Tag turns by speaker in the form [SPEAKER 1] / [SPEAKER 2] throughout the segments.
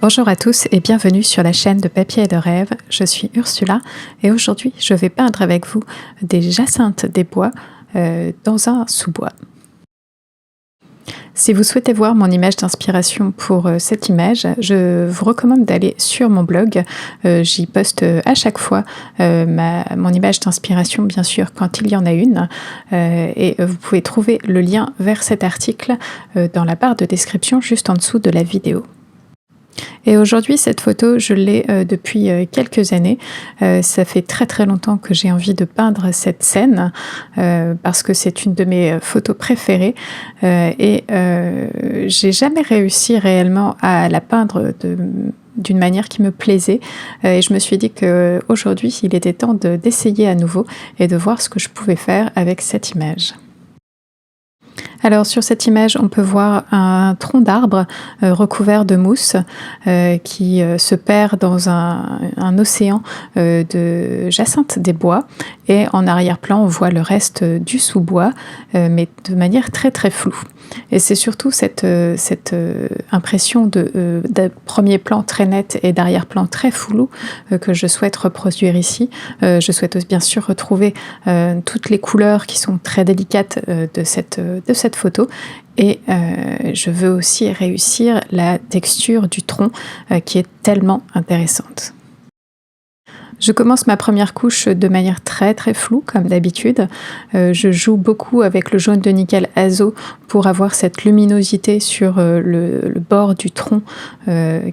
[SPEAKER 1] Bonjour à tous et bienvenue sur la chaîne de Papier et de Rêve. Je suis Ursula et aujourd'hui je vais peindre avec vous des jacinthes des bois dans un sous-bois. Si vous souhaitez voir mon image d'inspiration pour cette image, je vous recommande d'aller sur mon blog. J'y poste à chaque fois mon image d'inspiration, bien sûr, quand il y en a une. Et vous pouvez trouver le lien vers cet article dans la barre de description juste en dessous de la vidéo. Et aujourd'hui, cette photo, je l'ai depuis quelques années. Ça fait très longtemps que j'ai envie de peindre cette scène parce que c'est une de mes photos préférées et j'ai jamais réussi réellement à la peindre d'une manière qui me plaisait et je me suis dit qu'aujourd'hui, il était temps d'essayer à nouveau et de voir ce que je pouvais faire avec cette image. Alors sur cette image, on peut voir un tronc d'arbre recouvert de mousse qui se perd dans un océan de jacinthes des bois. Et en arrière-plan, on voit le reste du sous-bois, mais de manière très floue. Et c'est surtout cette impression de premier plan très net et d'arrière-plan très flou que je souhaite reproduire ici. Je souhaite bien sûr retrouver toutes les couleurs qui sont très délicates de cette photo. Et je veux aussi réussir la texture du tronc qui est tellement intéressante. Je commence ma première couche de manière très floue comme d'habitude. Je joue beaucoup avec le jaune de nickel azo pour avoir cette luminosité sur le bord du tronc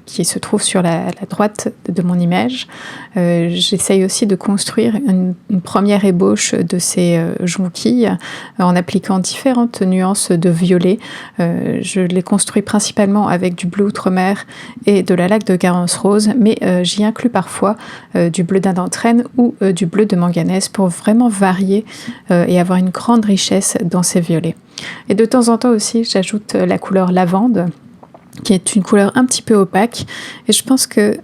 [SPEAKER 1] qui se trouve sur la droite de mon image. J'essaye aussi de construire une première ébauche de ces jonquilles en appliquant différentes nuances de violet. Je les construis principalement avec du bleu outre-mer et de la laque de Garance rose, mais j'y inclus parfois du bleu d'indantrène ou du bleu de manganèse pour vraiment varier et avoir une grande richesse dans ces violets. Et de temps en temps aussi, j'ajoute la couleur lavande, qui est une couleur un petit peu opaque. Et je pense que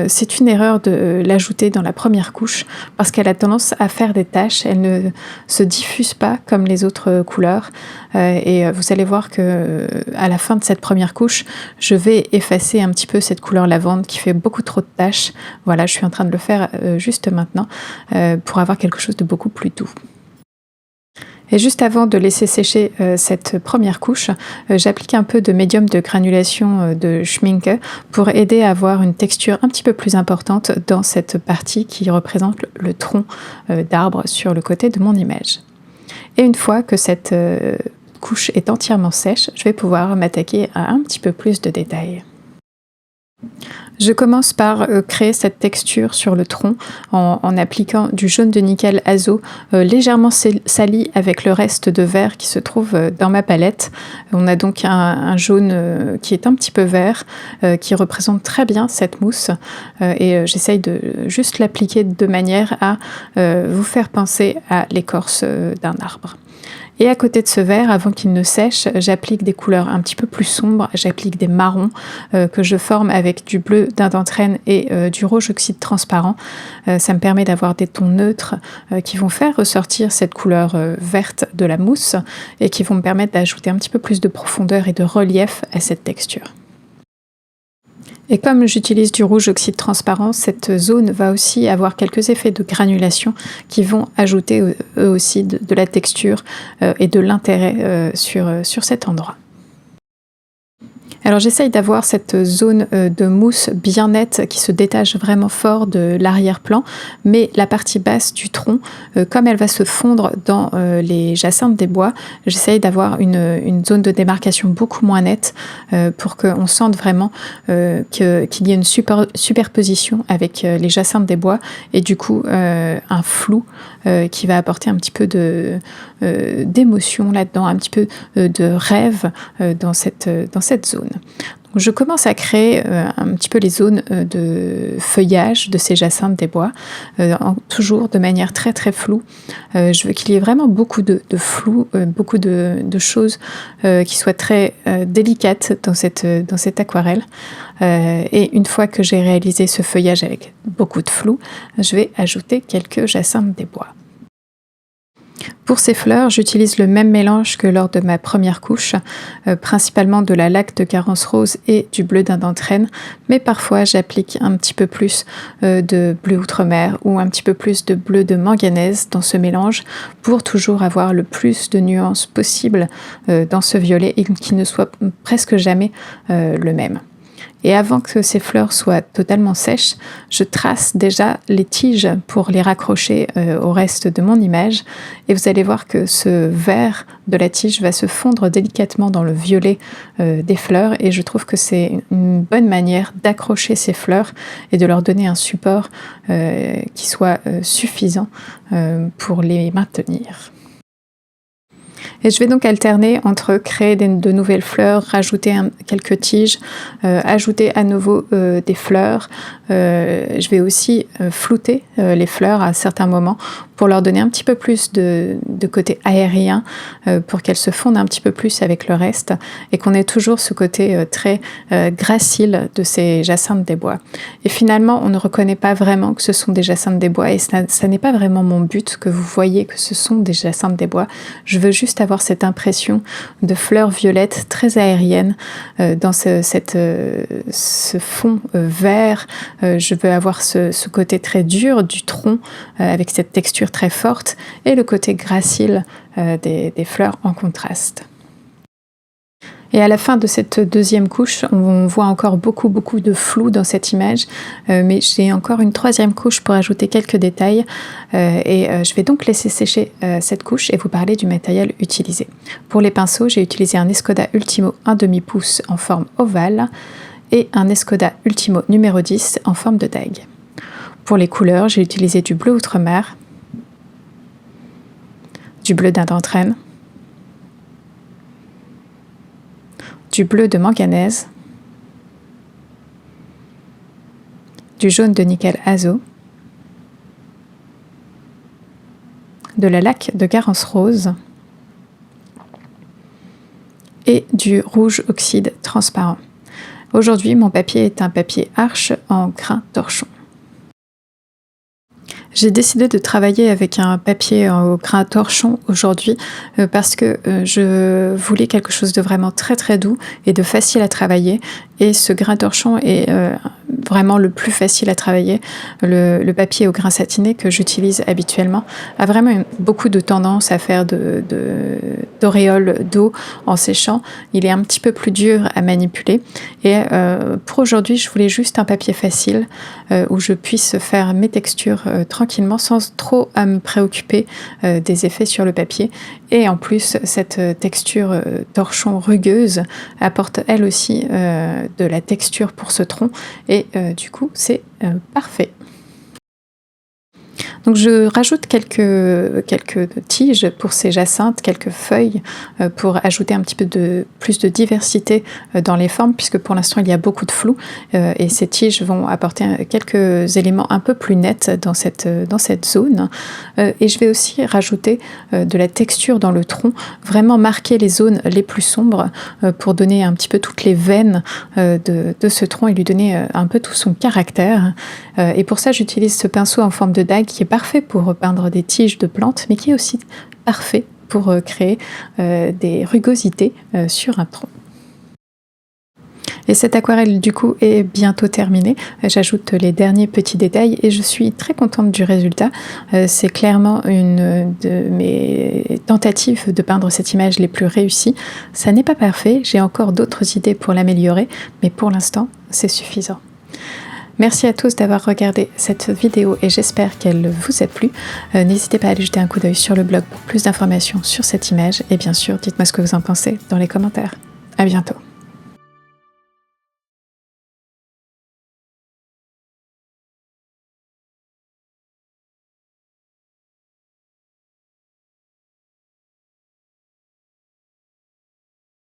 [SPEAKER 1] c'est une erreur de l'ajouter dans la première couche parce qu'elle a tendance à faire des taches. Elle ne se diffuse pas comme les autres couleurs. Et vous allez voir que à la fin de cette première couche, je vais effacer un petit peu cette couleur lavande qui fait beaucoup trop de taches. Voilà, je suis en train de le faire juste maintenant pour avoir quelque chose de beaucoup plus doux. Et juste avant de laisser sécher cette première couche, j'applique un peu de médium de granulation de Schminke pour aider à avoir une texture un petit peu plus importante dans cette partie qui représente le tronc d'arbre sur le côté de mon image. Et une fois que cette couche est entièrement sèche, je vais pouvoir m'attaquer à un petit peu plus de détails. Je commence par créer cette texture sur le tronc en appliquant du jaune de nickel azo légèrement sali avec le reste de vert qui se trouve dans ma palette. On a donc un jaune qui est un petit peu vert qui représente très bien cette mousse et j'essaye de juste l'appliquer de manière à vous faire penser à l'écorce d'un arbre. Et à côté de ce vert, avant qu'il ne sèche, j'applique des couleurs un petit peu plus sombres, j'applique des marrons que je forme avec du bleu d'indantrène et du rouge oxyde transparent. Ça me permet d'avoir des tons neutres qui vont faire ressortir cette couleur verte de la mousse et qui vont me permettre d'ajouter un petit peu plus de profondeur et de relief à cette texture. Et comme j'utilise du rouge oxyde transparent, cette zone va aussi avoir quelques effets de granulation qui vont ajouter eux aussi de la texture et de l'intérêt sur cet endroit. Alors j'essaye d'avoir cette zone de mousse bien nette qui se détache vraiment fort de l'arrière-plan, mais la partie basse du tronc, comme elle va se fondre dans les jacinthes des bois, j'essaye d'avoir une zone de démarcation beaucoup moins nette pour qu'on sente vraiment qu'il y ait une superposition avec les jacinthes des bois et du coup un flou qui va apporter un petit peu d'émotion là-dedans, un petit peu de rêve dans cette zone. Donc, je commence à créer un petit peu les zones de feuillage de ces jacinthes des bois, toujours de manière très floue. Je veux qu'il y ait vraiment beaucoup de flou, beaucoup de choses qui soient très délicates dans cette aquarelle. Et une fois que j'ai réalisé ce feuillage avec beaucoup de flou, je vais ajouter quelques jacinthes des bois. Pour ces fleurs, j'utilise le même mélange que lors de ma première couche, principalement de la laque de Garance rose et du bleu d'Indentrène, mais parfois j'applique un petit peu plus de bleu Outremer ou un petit peu plus de bleu de manganèse dans ce mélange pour toujours avoir le plus de nuances possible dans ce violet et qui ne soit presque jamais le même. Et avant que ces fleurs soient totalement sèches, je trace déjà les tiges pour les raccrocher au reste de mon image. Et vous allez voir que ce vert de la tige va se fondre délicatement dans le violet des fleurs. Et je trouve que c'est une bonne manière d'accrocher ces fleurs et de leur donner un support qui soit suffisant pour les maintenir. Et je vais donc alterner entre créer de nouvelles fleurs, rajouter quelques tiges, ajouter à nouveau des fleurs. Je vais aussi flouter les fleurs à certains moments pour leur donner un petit peu plus de côté aérien, pour qu'elles se fondent un petit peu plus avec le reste et qu'on ait toujours ce côté très gracile de ces jacinthes des bois. Et finalement, on ne reconnaît pas vraiment que ce sont des jacinthes des bois et ça n'est pas vraiment mon but que vous voyez que ce sont des jacinthes des bois. Je veux juste avoir cette impression de fleurs violettes très aériennes dans ce fond vert. Je veux avoir ce côté très dur du tronc avec cette texture très forte et le côté gracile des fleurs en contraste. Et à la fin de cette deuxième couche, on voit encore beaucoup de flou dans cette image, mais j'ai encore une troisième couche pour ajouter quelques détails et je vais donc laisser sécher cette couche et vous parler du matériel utilisé. Pour les pinceaux, j'ai utilisé un Escoda Ultimo 1/2 pouce en forme ovale et un Escoda Ultimo numéro 10 en forme de dague. Pour les couleurs, j'ai utilisé du bleu Outremer, du bleu d'Indentrène, du bleu de manganèse, du jaune de nickel azo, de la laque de Garance rose et du rouge oxyde transparent. Aujourd'hui, mon papier est un papier Arches en grain torchon. J'ai décidé de travailler avec un papier au grain torchon aujourd'hui parce que je voulais quelque chose de vraiment très doux et de facile à travailler. Et ce grain torchon est vraiment le plus facile à travailler. Le papier au grain satiné que j'utilise habituellement a vraiment beaucoup de tendance à faire d'auréoles d'eau en séchant. Il est un petit peu plus dur à manipuler. Et pour aujourd'hui, je voulais juste un papier facile où je puisse faire mes textures tranquillement sans trop à me préoccuper des effets sur le papier. Et en plus, cette texture torchon rugueuse apporte elle aussi de la texture pour ce tronc et du coup c'est parfait. Donc je rajoute quelques tiges pour ces jacinthes, quelques feuilles pour ajouter un petit peu plus de diversité dans les formes puisque pour l'instant il y a beaucoup de flou et ces tiges vont apporter quelques éléments un peu plus nets dans cette zone. Et je vais aussi rajouter de la texture dans le tronc, vraiment marquer les zones les plus sombres pour donner un petit peu toutes les veines de ce tronc et lui donner un peu tout son caractère. Et pour ça j'utilise ce pinceau en forme de dague qui est parfait pour peindre des tiges de plantes, mais qui est aussi parfait pour créer des rugosités sur un tronc. Et cette aquarelle du coup est bientôt terminée. J'ajoute les derniers petits détails et je suis très contente du résultat. C'est clairement une de mes tentatives de peindre cette image les plus réussies. Ça n'est pas parfait, j'ai encore d'autres idées pour l'améliorer, mais pour l'instant c'est suffisant. Merci à tous d'avoir regardé cette vidéo et j'espère qu'elle vous a plu. N'hésitez pas à aller jeter un coup d'œil sur le blog pour plus d'informations sur cette image et bien sûr dites-moi ce que vous en pensez dans les commentaires. À bientôt.